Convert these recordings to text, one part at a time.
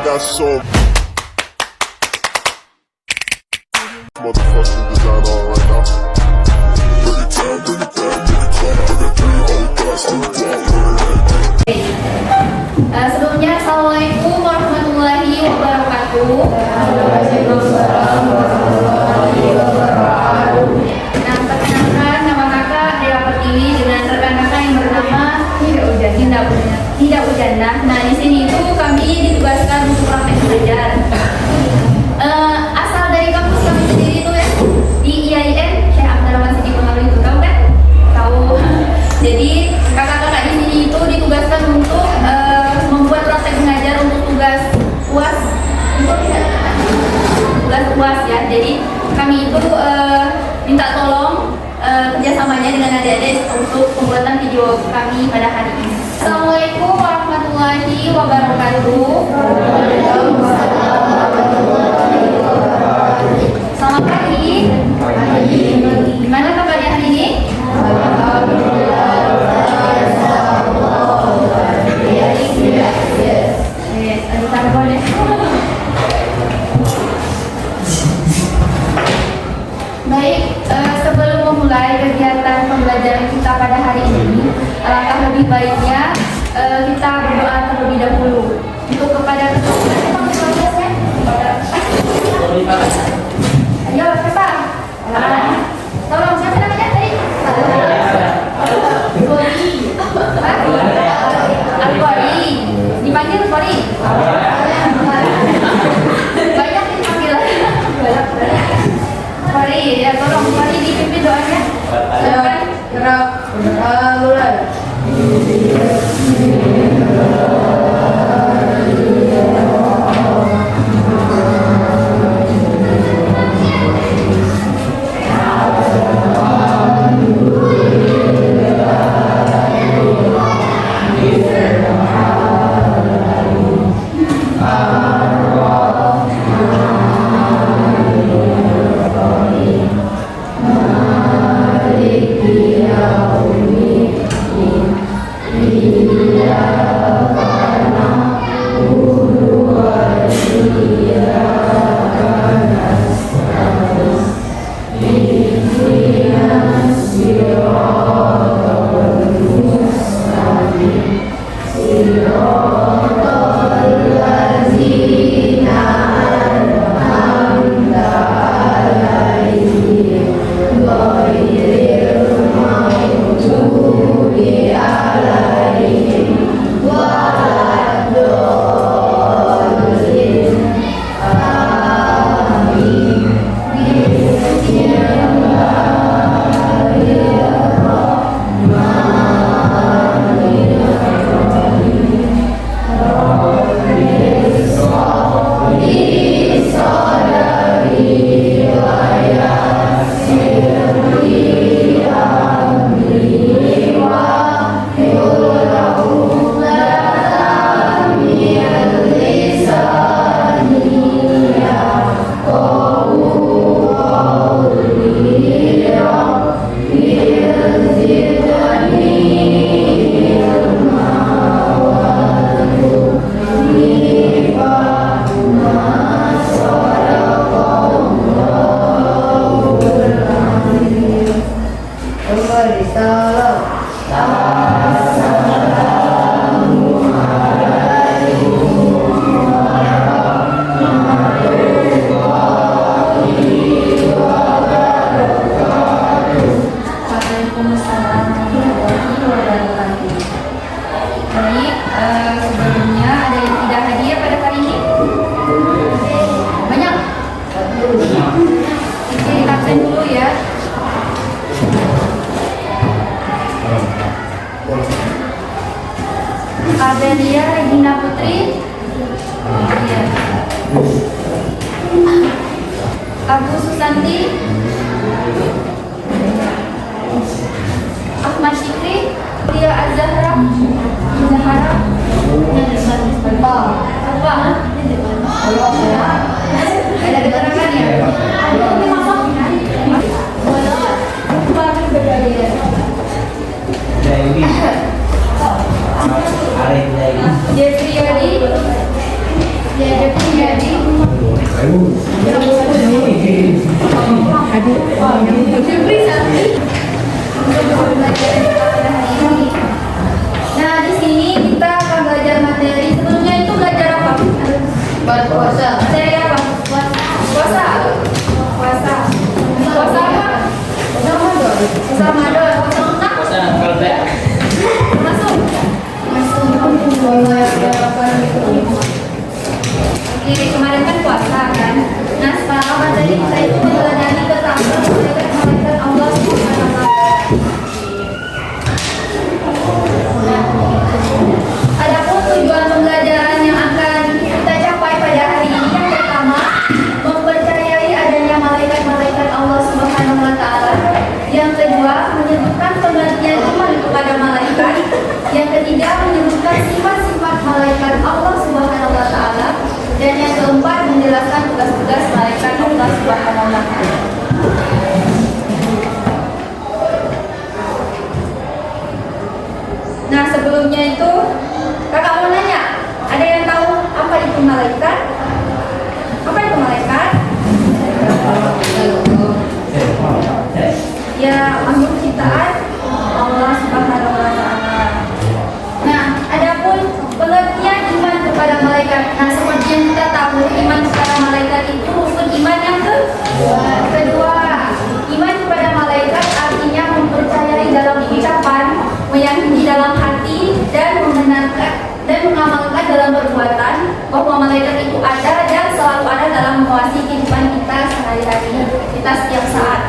got so motherfucking design on right now. Bring it down, bring it down, bring it down. I got 3 old guys to Sebelumnya, Assalamualaikum warahmatullahi wabarakatuh. Nah, perkenalkan nama kakak Dea Pertiwi dengan rekan kakak yang bernama Tidak Ujana. Nah, di sini itu kami ditugaskan untuk praktek belajar. Asal dari kampus kami sendiri itu ya, di IAIN Syekh Abdurrahman Siddiq Mangalu itu, tahu kan? Tahu. Jadi kakak-kakak di sini itu ditugaskan untuk membuat praktek mengajar untuk tugas UAS, ya. Jadi kami itu minta tolong kerjasamanya dengan adik-adik untuk pembuatan video kami pada hari ini. Assalamualaikum warahmatullahi wabarakatuh. Selamat pagi. Gimana kabarnya hari ini? Baik, sebelum memulai kegiatan pembelajaran kita pada hari ini, alangkah lebih baiknya kita berdoa terlebih dahulu untuk kepada ayo siapa? Tolong, siapa namanya tadi? Al-Qori. Dipanggil Qori. Banyak dipanggil. Qori, ya tolong Qori dipimpin doanya. Silakan. Mulai. Sebelumnya ada yang tidak hadir pada hari ini? Banyak? Kita absen dulu ya. Abelia Regina Putri, Abu Susanti, Ahmad Syikri, Tia Azahra, ada keterangan ya? Jeffrey Yadi, Puasa. Materi apa? Puasa. Puasa. Puasa apa? Puasa Ramadan. Puasa enggak? Puasa kalbe. Masuk. Oke, kemarin kan puasa kan. Nah, sekarang materi kita itu meneladani keterangan malaikat Allah Subhanahu wa Ta'ala. Adapun tujuan pembelajaran yang akan kita capai pada hari ini yang pertama, mempercayai adanya malaikat-malaikat Allah Subhanahu wa Ta'ala. Yang kedua, menyebutkan pengertian iman kepada malaikat. Yang ketiga, menyebutkan sifat-sifat malaikat Allah Subhanahu wa Ta'ala. Dan yang keempat, menjelaskan tugas-tugas malaikat Allah Subhanahu wa Ta'ala. Nah, sebelumnya itu kakak mau nanya, ada yang tahu apa itu malaikat? Apa itu malaikat? Ya, makhluk ciptaan Allah Subhanahu wa Ta'ala. Nah, adapun pengertian iman kepada malaikat. Nah, seperti yang kita tahu, iman kepada malaikat itu rukun iman yang kedua. Iman kepada malaikat artinya mempercayai dalam ucapan, meyakini dalam hati, dan membenarkan dan mengamalkan dalam perbuatan bahwa malaikat itu ada dan selalu ada dalam mengawasi kehidupan kita sehari-hari, kita setiap saat.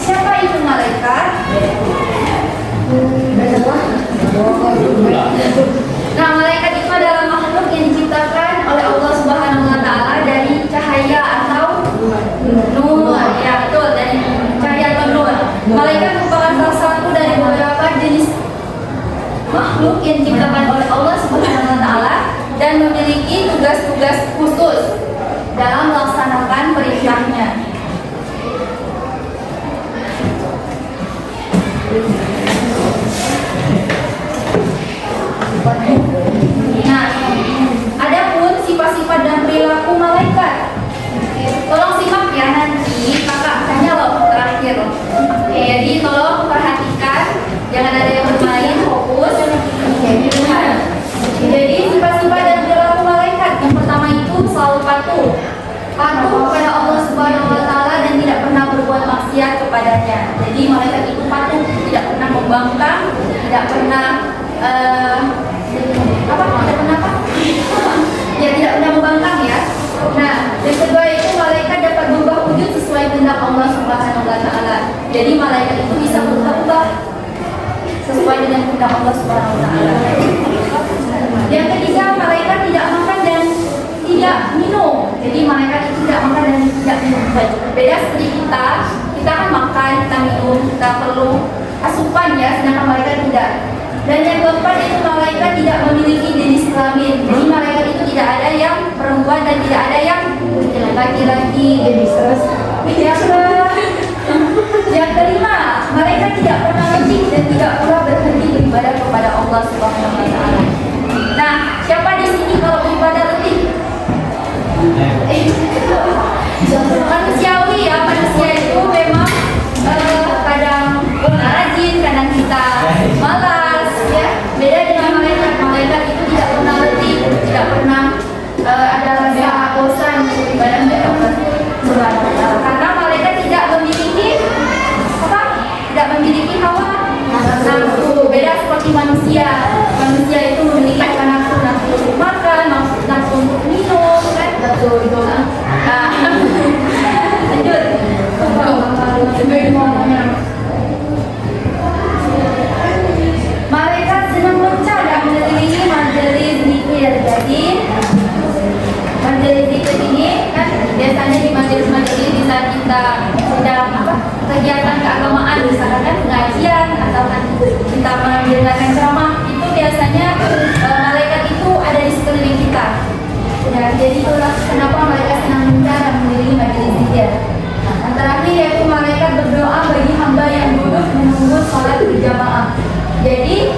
Siapa itu malaikat? Nah, malaikat itu adalah makhluk yang diciptakan oleh Allah Subhanahu wa Ta'ala dari cahaya atau nur. Ya, betul, dari cahaya atau nur. Malaikat merupakan salah satu dari beberapa jenis makhluk yang diciptakan oleh Allah Subhanahu wa Ta'ala dan memiliki tugas-tugas khusus dalam melaksanakan perintahnya. Nah, adapun sifat-sifat dan perilaku malaikat. Tolong simak ya, nanti kakak tanya loh terakhir. Oke, jadi tolong perhatikan, jangan ada yang bermain, fokus. Jadi sifat-sifat dan perilaku malaikat. Yang pertama itu selalu patuh kepada Allah Subhanahu wa Ta'ala dan tidak pernah berbuat maksiat kepadanya. Jadi malaikat itu patuh, tidak pernah membangkang, tidak pernah tidak pernah membangkang ya. Nah, yang kedua itu malaikat dapat berubah wujud sesuai kehendak Allah Subhanahu wa Ta'ala. Jadi malaikat itu bisa berubah sesuai dengan kehendak Allah Subhanahu wa Ta'ala. Yang ketiga, malaikat tidak makan dan tidak minum. Jadi malaikat itu tidak makan dan tidak minum. Beda seperti kita kan makan, kita minum, kita perlu asupan ya, sedangkan malaikat tidak. Dan yang keempat itu malaikat tidak memiliki jenis kelamin. Jadi malaikat itu tidak ada yang perempuan dan tidak ada yang laki-laki. Yang kelima, malaikat tidak pernah letih dan tidak pernah berhenti beribadah kepada Allah Subhanahu wa Ta'ala. Nah, siapa di sini kalau beribadah letih? Manusiawi ya, manusia itu memang kadang rajin, kadang kita malas ya. Beda dengan malaikat. Malaikat itu tidak pernah letih, tidak pernah ada rasa bosan beribadah kepada Allah Subhanahu wa Ta'ala. Karena malaikat tidak memiliki apa? Tidak memiliki hawa nafsu. Beda seperti manusia. Manusia itu memiliki nafsu untuk makan, nafsu untuk minum, kan? Betul. Nah, lanjut. Malaikat senang membaca dan mengiringi majelis zikir. Jadi majelis zikir ini kan biasanya di majelis-majelis di saat kita sedang kegiatan keagamaan, misalkan pengajian atau kita mendengarkan ceramah, itu biasanya malaikat itu ada di sekeliling kita. Ya, jadi itulah kenapa malaikat senang membaca dan mengiringi majelis zikir. Yang terakhir yaitu malaikat berdoa bagi hamba yang duduk menunggu sholat berjamaah. Jadi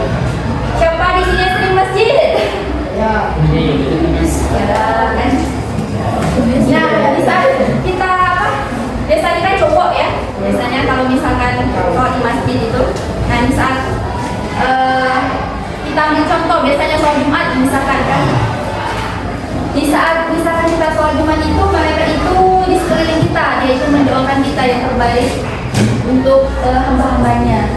siapa di sini sering masjid? Ya. Kan? Nah, di saat kita biasanya kan cowok ya. Biasanya kalau misalkan kalau di masjid itu, nah di saat baik untuk hamba-hambanya.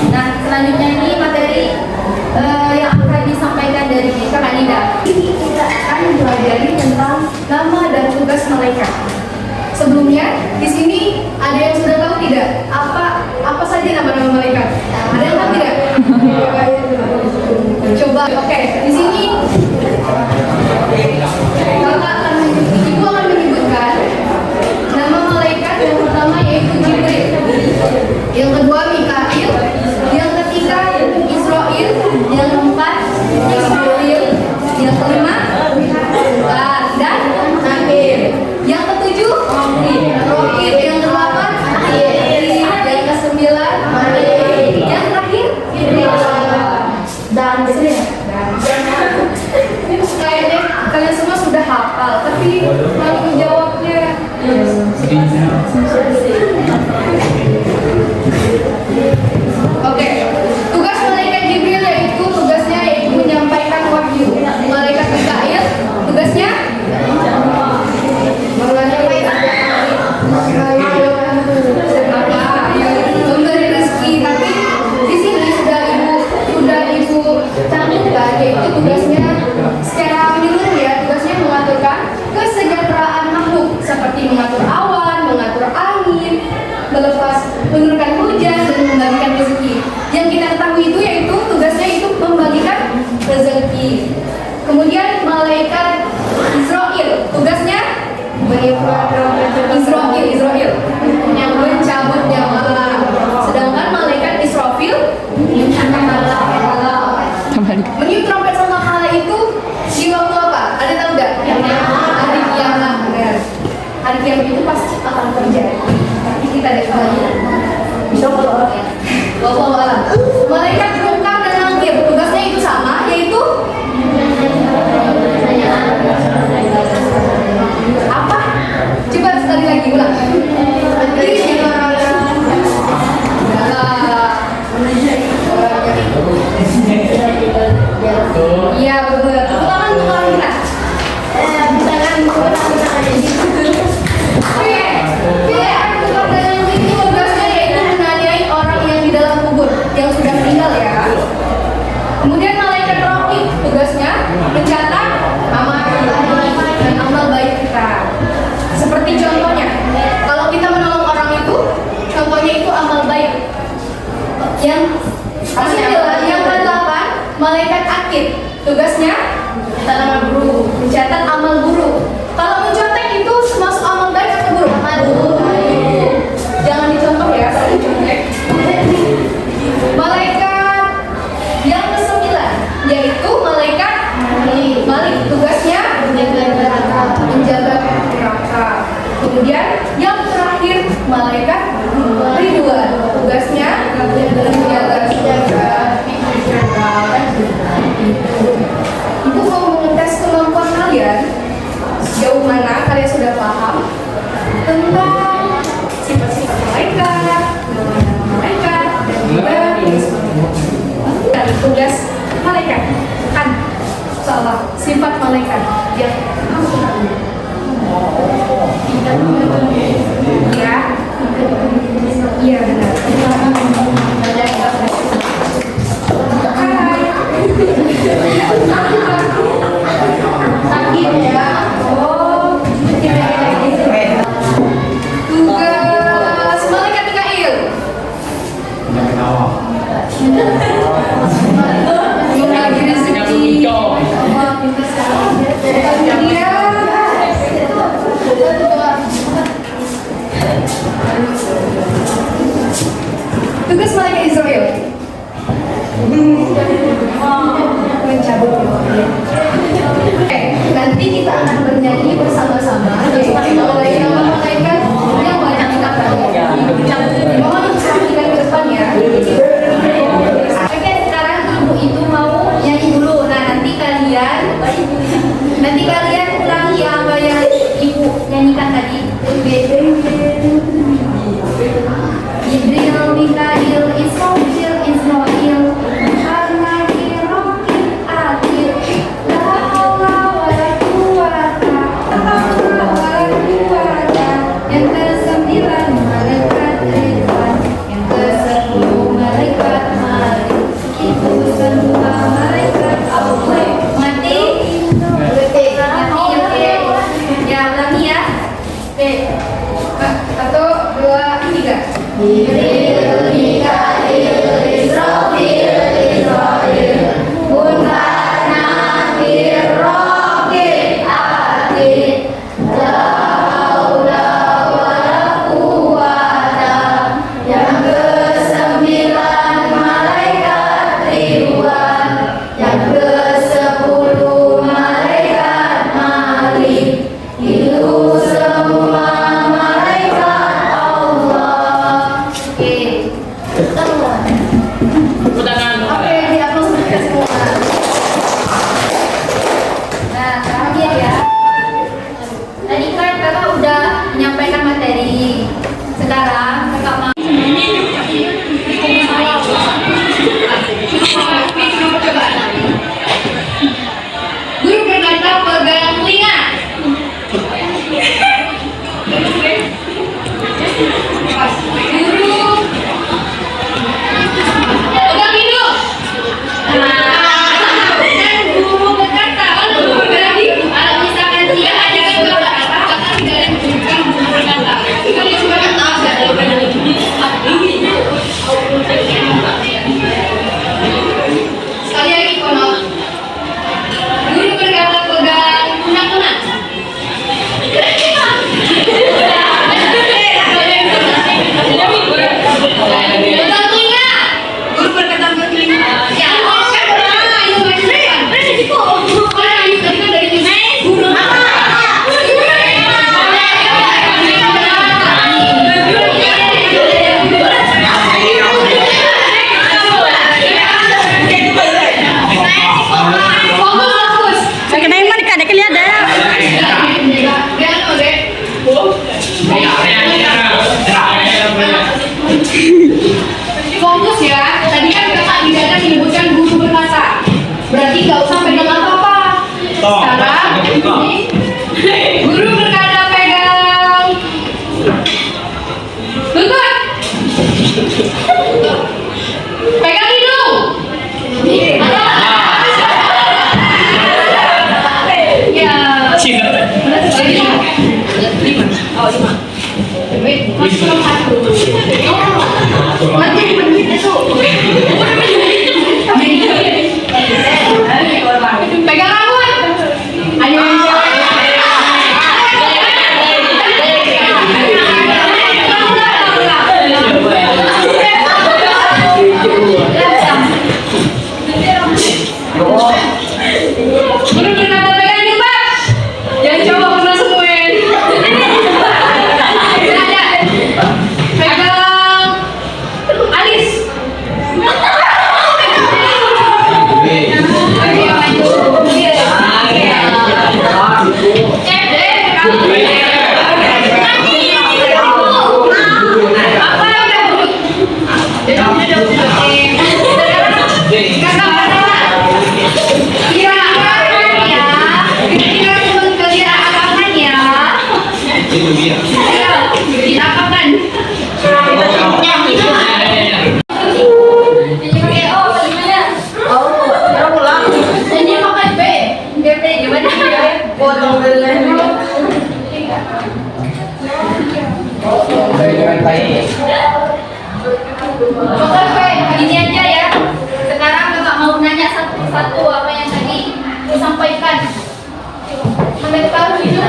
Nah, selanjutnya ini materi yang akan disampaikan dari Kakak Nida. Kita akan mempelajari tentang nama dan tugas malaikat. Sebelumnya, di sini ada yang sudah tahu tidak? Apa saja nama-nama malaikat? Ada yang tahu tidak? Coba, oke. Di sini Ibu akan menyebutkan nama malaikat yang pertama yaitu Jibril, yang kedua Mikail, yang ketiga Israil, yang keempat Israfil, yang kelima dan Nakir, yang ketujuh Rokib, yang kedelapan yang kesembilan yang terakhir dan kayaknya kalian semua sudah hafal, tapi mau menjawabnya oke. Tugas malaikat Jibril tugasnya yaitu menyampaikan wahyu. Malaikat Mikail tugasnya memberi rezeki, tapi di sini sudah ibu cantumkan yaitu tugasnya secara menyeluruh ya, tugasnya mengaturkan kesejahteraan makhluk seperti mengatur awan, mengatur angin, menurunkan hujan dan membagikan rezeki. Yang kita ketahui itu yaitu tugasnya itu membagikan rezeki. Kemudian malaikat Israil tugasnya Israil yang mencabut nyawa. Sedangkan malaikat Israfil meniup trompet sangkakala itu di waktu apa? Ada tahu nggak? Hari kiamat. Benar. Hari kiamat itu pasti akan terjadi. Tapi kita ada kalanya. Insyaallah. Wallahu a'lam. Malaikat Munkar dan Nakir tugasnya itu sama, yaitu apa? Coba sekali lagi ulang. Iya betul. Ulangan kita. Tugasnya yaitu menanyai orang yang di dalam kubur yang sudah meninggal ya. Kemudian malaikat Rokib tugasnya mencatat amal dan amal baik kita. Seperti contohnya, kalau kita menolong orang itu, contohnya itu amal baik. Yang ke-8 malaikat Akid tugasnya mencatat amal buruk. Kalau mencontek itu termasuk amal baik atau buruk? Jangan dicontoh ya kalau dicontek. Malaikat yang ke-9 yaitu malaikat Malik tugasnya menjaga neraka. Kemudian yang terakhir malaikat Ridwan tugasnya menjaga Ibu mau mengetes kemampuan kalian sejauh mana kalian sudah paham tentang sifat-sifat malaikat, nama-nama malaikat, dan juga tugas malaikat. Kan salah sifat malaikat yang kamu ketahui. Ya, iya benar. Sakit ya. Oh, tugas malaikat Mikail. Membagi rezeki. Oke. Satu, dua, tiga. Oke, dihapus semua. Nah, terakhir ya. Tadi kan kakak udah menyampaikan materi. Sekarang kakak mau guru berkata pegang telinga. Guru pegang hidung. Dan guru berkata, kalau misalkan dia ada berkata, kakak tidak ada menunjukkan guru berkata. Kalian cuma kata sekali lagi kono. Guru berkata pegang pundak-pundak. Pegang telinga. Guru berkata pegang telinga. Ya, ayo lanjutkan. Mana lanjutkan dari guru. Fokus. Saya kena iman kan, ada kelihatan. Fokus ya. Tadi kan kakak tidak ada menyebutkan guru berkata. Berarti nggak usah pegang apa-apa. Sekarang ini guru berkata pegang lutut. Pegang hidung. Ya. Oh, 5. Wait, masih belum 1. Nanti menit itu. Pegang rambut. Ayo. Guru berkata pegang jilbab. Jangan coba pernah semuin. Ada. Pegang alis. Oke, lanjut. Cek deh, kamu. Apa udah buruk? Ini aja ya. Sekarang kakak mau nanya satu-satu apa yang tadi aku sampaikan. Sampai tahu itu.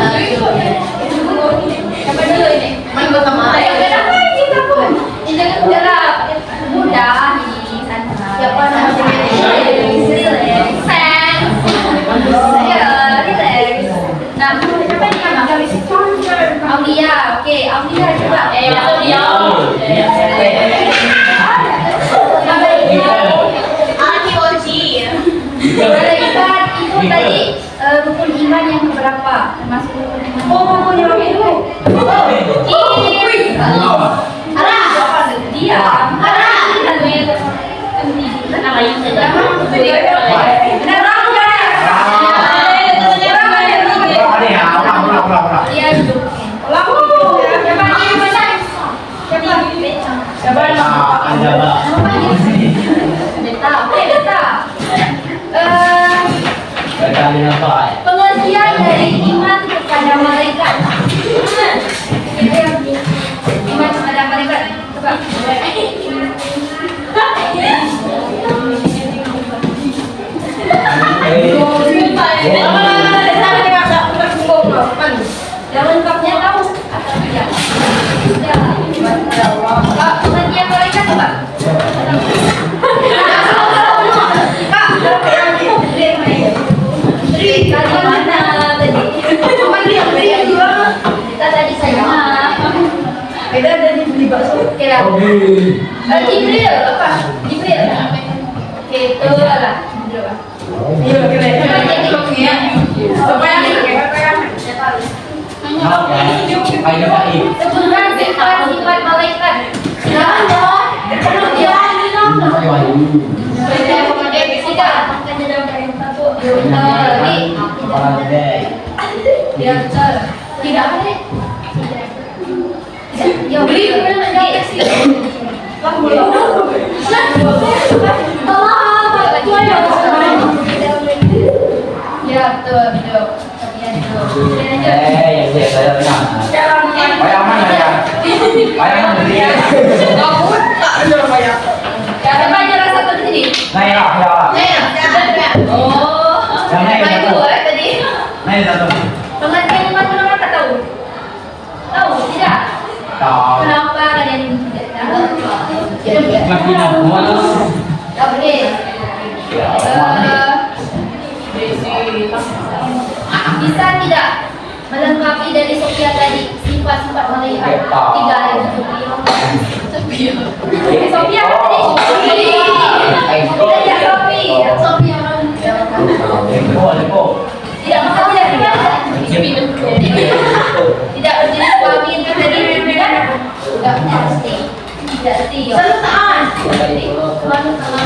Siapa dulu ini? Main pertama. Ayo kenapa ini takut? Ini jangan bergerak. Mudah ini santai. Siapa namanya? Relax. Relax. Nah, siapa ini nama? Aulia. Oke, Aulia coba. Aulia. Malaikat itu tadi rukun iman yang keberapa? Termasuk rukun iman. Oh, rukun iman itu. Arah. Dia. Arah. Pengertian dari iman kepada malaikat. semuanya tahu atau tidak? Sudah. Pak, pengertian malaikat apa? Tadi mana tadi? Kita tadi saya. Beda dari beli bakso. Kira. Jibril apa? Jibril. Oke, itu lah. Jibril apa? Iya, keren. Supaya Sebutkan sifat-sifat malaikat. Jangan dong. Tidak ada. Ya, beli ya, tuh, tuh. Siapa aja satu di sini? Oh, siapa itu tadi? Pengertian iman menurut Kakak tahu? Tahu? Tidak? Kenapa kalian tidak tahu? Oke. Bisa tidak melengkapi dari Sofia tadi sifat-sifat malaikat? Tiga yang Sofia apa tadi? Tidak Sofia. Tidak makan tidak. Tidak berjenis kelamin kan tadi? Tidak pasti. Tidak pasti. Selalu tahan. Selalu tahan.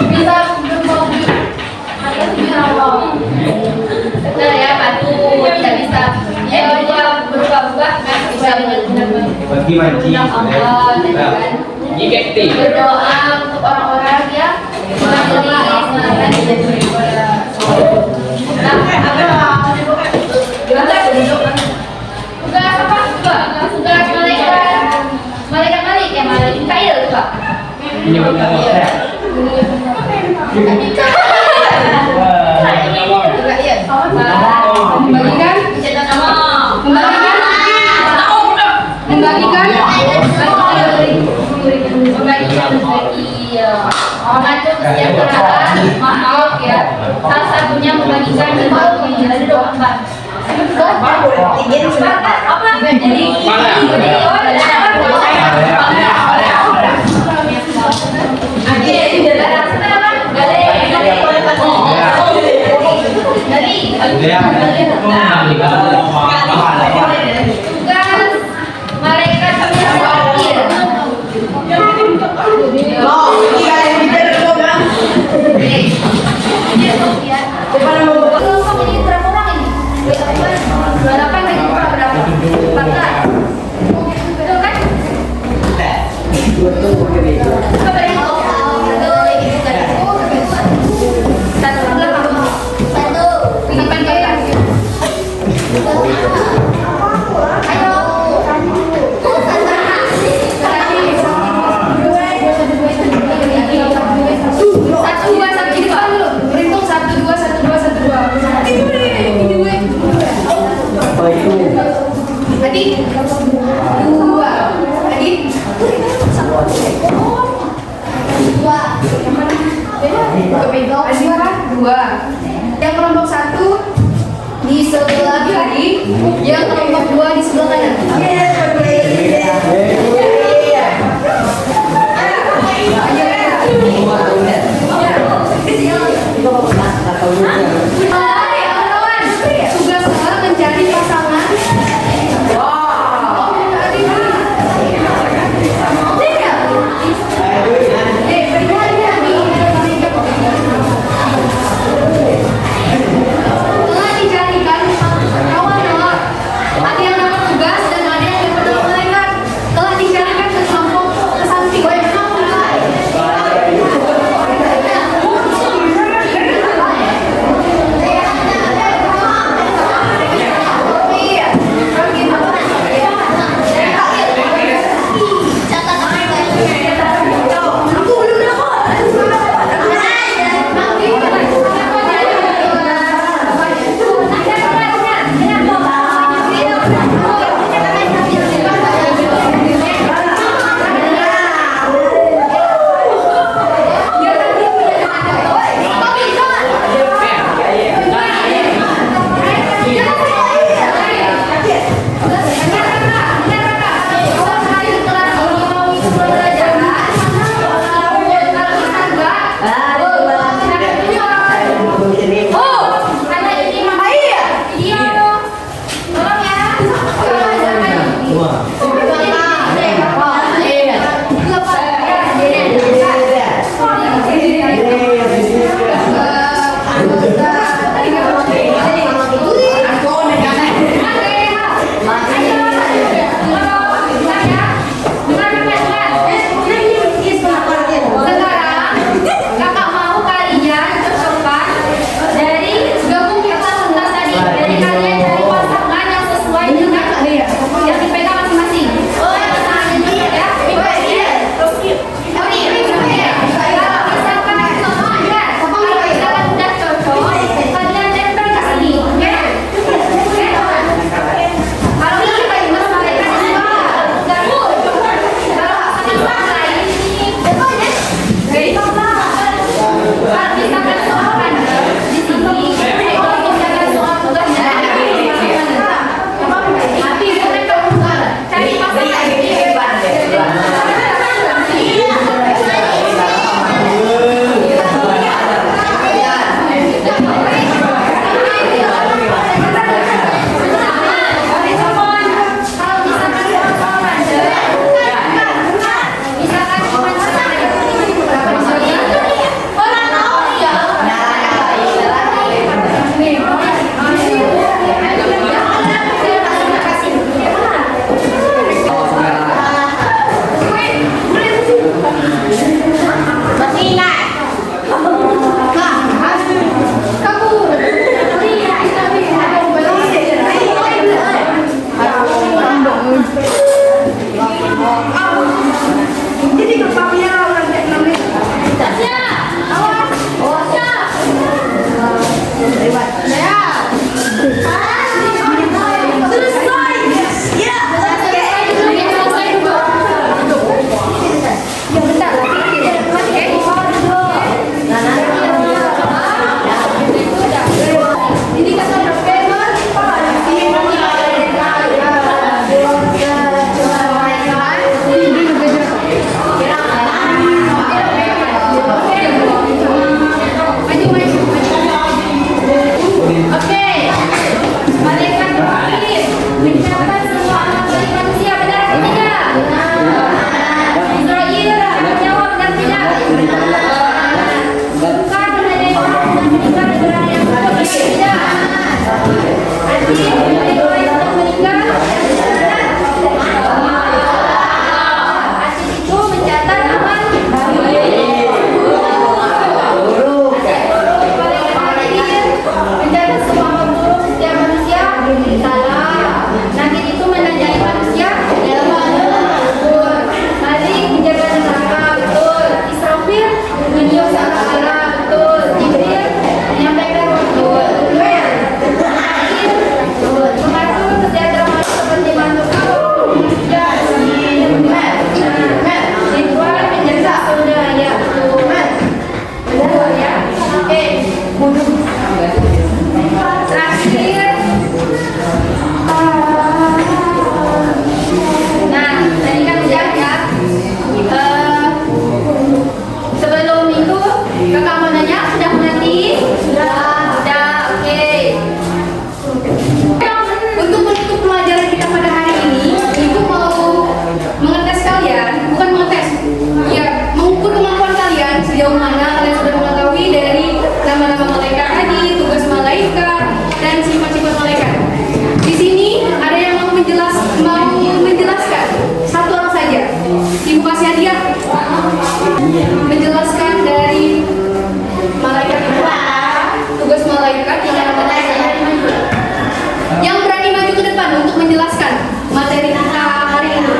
Bisa berbagi. Benar ya, batu tidak bisa. Berubah-ubah bisa benar-benar berdoa untuk orang-orang yang mengalami tugas apa? Tugas malaikat ya, malaikat Mikail juga. Membagikan mengatur kesejahteraan makhluk ya. Salah satunya membagikan berbagi. Ada doa apa? Apa? Jadi tugas malaikat terakhir. Yang kelompok satu di sebelah kiri, yang kelompok dua di sebelah kanan. Tugas saya mencari pasangan. Telah dicarikan kawan-kawan. Ada yang dapat tugas dan ada yang dapat mencatat semua amal baik manusia, benar atau tidak? Israel akan menjawab benar tidak? Bukan menanyai orang yang meninggal benar yang benar tidak? Adil menanyai orang yang sudah meninggal. Adil itu mencatat amal mencatat semua amal buruk setiap manusia. Salah. Nanti itu menanyai manusia. Betul. Malik menjaga neraka. Betul. Israfil meniup sangkakala. Betul. Jibril menyampaikan. Betul. Betul. Mengatur kesehatan manusia seperti mantuk. Ridwan menjaga saudara. Betul. Betul ya. Bodoh. Terakhir. Nah, tadi kan udah ya. Sebelum itu kakak mau nanya sudah mengerti? Sudah. Oke. Untuk menutup pelajaran kita pada hari ini, ibu mau mengetes kalian, bukan mengetes, ya mengukur kemampuan kalian sejauh mana kalian sudah mengetahui dari nama-nama malaikat tadi, tugas malaikat, dan sifat-sifat malaikat. Di sini ada yang mau menjelaskan satu orang saja. Ibu kasih hadiah menjelaskan dari malaikat itu apa, tugas malaikat yang ada yang berani maju ke depan untuk menjelaskan materi kita hari ini.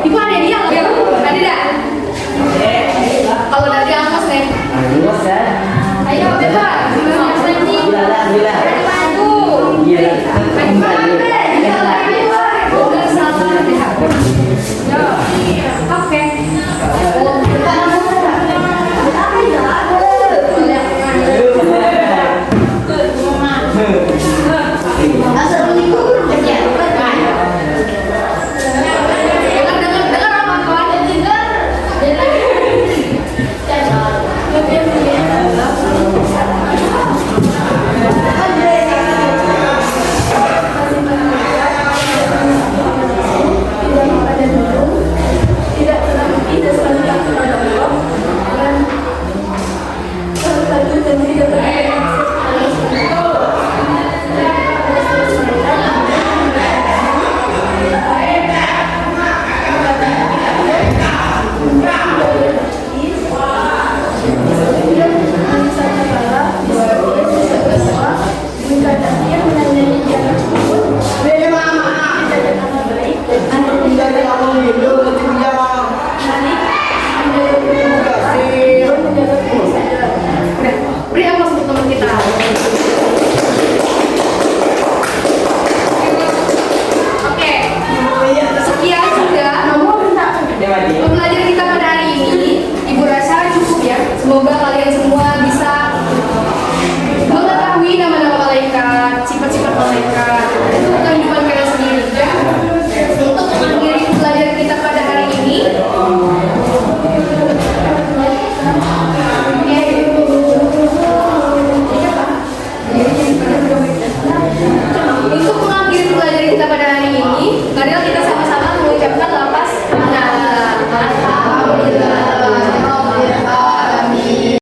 Ibu ada dia loh? Ada tidak? Kalau dari angkos nih. Ayo bebas. Beri apa untuk teman kita? Oke, sekian sudah pembelajaran kita pada hari ini. Ibu rasa cukup ya. Semoga kalian semua bisa mengetahui nama-nama malaikat, sifat-sifat malaikat, untuk kehidupan kalian sendiri ya. Untuk mengakhiri pembelajaran kita pada hari ini, untuk mengakhiri pelajaran kita pada hari ini, marilah kita